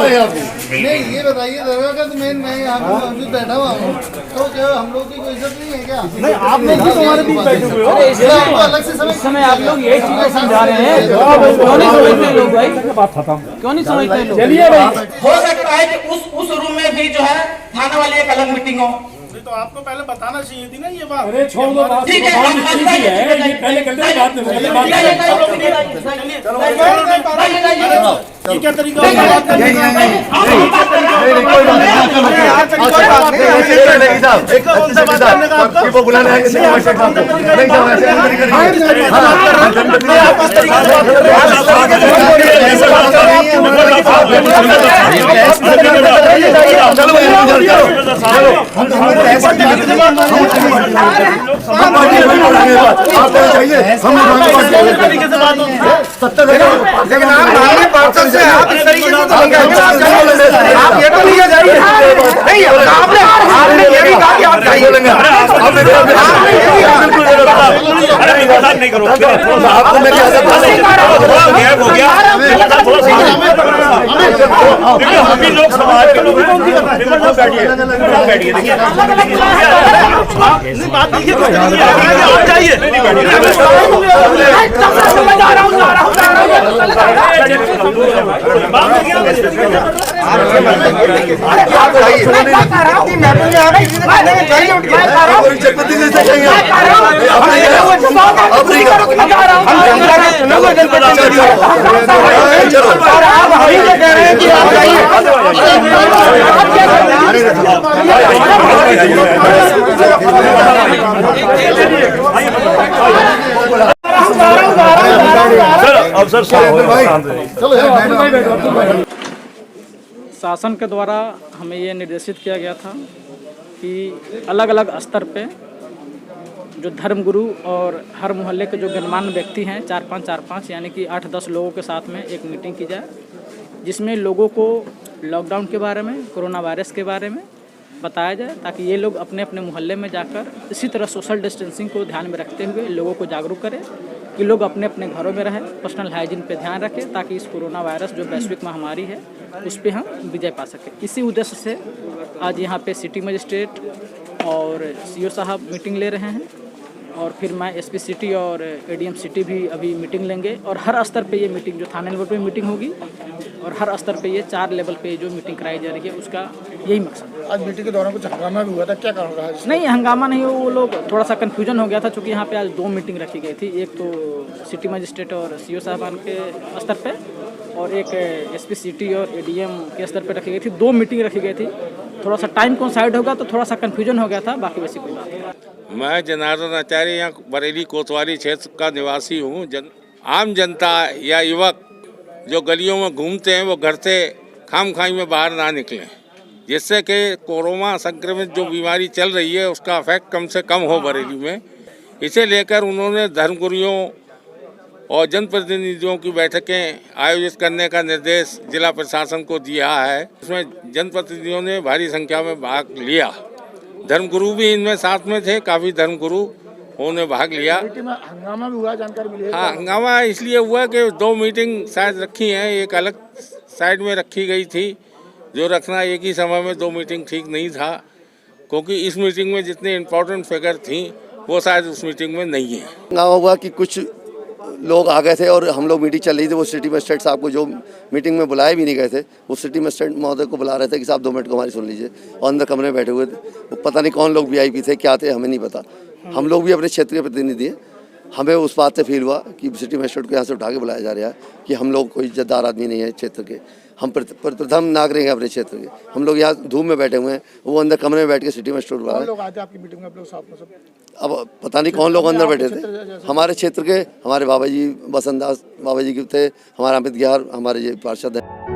नहीं ये बताइए दरगाह का तो मेन मैं यहाँ पे मौजूद बैठा हुआ हूँ, तो क्या हम लोग की कोई इज्जत नहीं है क्या? नहीं, आप लोग भी तुम्हारे बीच बैठे हुए हो। आपको अलग से समय आप लोग यही चीजें समझा रहे हैं, क्यों नहीं समझते लोग भाई? क्यों नहीं समझते लोग? चलिए भाई, हो सकता है कि उस रूम में भी जो है थाने वाली एक अलग मीटिंग हो। तो आपको पहले बताना चाहिए थी ना ये बात। अरे छोड़ दो बात, ठीक है, बात इस चीज़ की है, ये पहले करते हैं, बाद में पहले बात ये क्या तरीका है बात करने का? वो बुलाना है आप इस तरीके से आप ये तो नहीं जाइए। नहीं, आपने ये भी कहा कि आप जाइए। नहीं करो आपको मेरी हो गया। हम भी लोग समाज के लोग बैठिए देखिए बात देखिए आप जाइए शासन के द्वारा हमें ये निर्देशित किया गया था कि अलग अलग स्तर पे जो धर्मगुरु और हर मोहल्ले के जो गणमान्य व्यक्ति हैं 4-5 यानी कि 8-10 लोगों के साथ में एक मीटिंग की जाए, जिसमें लोगों को लॉकडाउन के बारे में, कोरोना वायरस के बारे में बताया जाए, ताकि ये लोग अपने अपने मोहल्ले में जाकर इसी तरह सोशल डिस्टेंसिंग को ध्यान में रखते हुए लोगों को जागरूक करें कि लोग अपने अपने घरों में रहें, पर्सनल हाइजीन पे ध्यान रखें, ताकि इस कोरोना वायरस जो वैश्विक महामारी है उस पर हम विजय पा सकें। इसी उद्देश्य से आज यहाँ पे सिटी मजिस्ट्रेट और सीओ साहब मीटिंग ले रहे हैं, और फिर मैं एसपी सिटी और एडीएम सिटी भी अभी मीटिंग लेंगे, और हर स्तर पे ये मीटिंग, जो थाना लेवल पे मीटिंग होगी और हर स्तर पे ये 4 लेवल पे जो मीटिंग कराई जा रही है, उसका यही मकसद है। आज मीटिंग के दौरान कुछ हंगामा भी हुआ था, क्या कारण रहा? नहीं, हंगामा नहीं, वो लोग थोड़ा सा कन्फ्यूजन हो गया था, क्योंकि यहाँ पे आज 2 मीटिंग रखी गई थी, एक तो सिटी मजिस्ट्रेट और सीओ साहबान के स्तर पे, और एक एसपी सिटी और एडीएम के स्तर पे रखी गई थी। 2 मीटिंग रखी गई थी, थोड़ा सा टाइम कोइंसाइड होगा तो थोड़ा सा कन्फ्यूजन हो गया था, बाकी वैसी कोई बात नहीं। मैं जनार्दन आचार्य यहाँ बरेली कोतवाली क्षेत्र का निवासी हूँ। आम जनता या युवक जो गलियों में घूमते हैं वो घर से खामखाई में बाहर ना निकलें, जिससे कि कोरोना संक्रमित जो बीमारी चल रही है उसका इफेक्ट कम से कम हो बरेली में। इसे लेकर उन्होंने धर्मगुरुओं और जनप्रतिनिधियों की बैठकें आयोजित करने का निर्देश जिला प्रशासन को दिया है। इसमें जनप्रतिनिधियों ने भारी संख्या में भाग लिया, धर्मगुरु भी इनमें साथ में थे, काफ़ी धर्मगुरु उन्होंने भाग लिया। हंगामा भी हुआ, जानकारी मिली है? हाँ, हंगामा इसलिए हुआ कि 2 मीटिंग शायद रखी हैं, एक अलग साइड में रखी गई थी, जो रखना एक ही समय में 2 मीटिंग ठीक नहीं था, क्योंकि इस मीटिंग में जितने इम्पोर्टेंट फिगर थी वो शायद उस मीटिंग में नहीं है। हंगामा हुआ कि कुछ लोग आ गए थे और हम लोग मीटिंग चल रही थी, वो सिटी मजिस्ट्रेट साहब को जो मीटिंग में बुलाए भी नहीं गए थे, वो सिटी मजिस्ट्रेट महोदय को बुला रहे थे कि साहब 2 मिनट को हमारी सुन लीजिए, और अंदर कमरे में बैठे हुए थे। वो पता नहीं कौन लोग वीआईपी थे, क्या थे, हमें नहीं पता। हम लोग भी अपने क्षेत्र के प्रतिनिधि हैं, हमें उस बात से फील हुआ कि सिटी मजिस्ट्रेट को यहाँ से उठा के बुलाया जा रहा है कि हम लोग कोई इज्जतदार आदमी नहीं है क्षेत्र के, हम प्रथम नागरिक हैं अपने क्षेत्र के, हम लोग यहाँ धूम में बैठे हुए हैं, वो अंदर कमरे में बैठ के सिटी मजिस्ट्रेट बुला रहे हैं। आपकी मीटिंग में आप लोग साथ में सब? अब पता नहीं कौन लोग अंदर बैठे थे, हमारे क्षेत्र के, हमारे बाबा जी बसंत दास बाबा जी के थे, हमारे अमित ग्यार हमारे ये पार्षद हैं।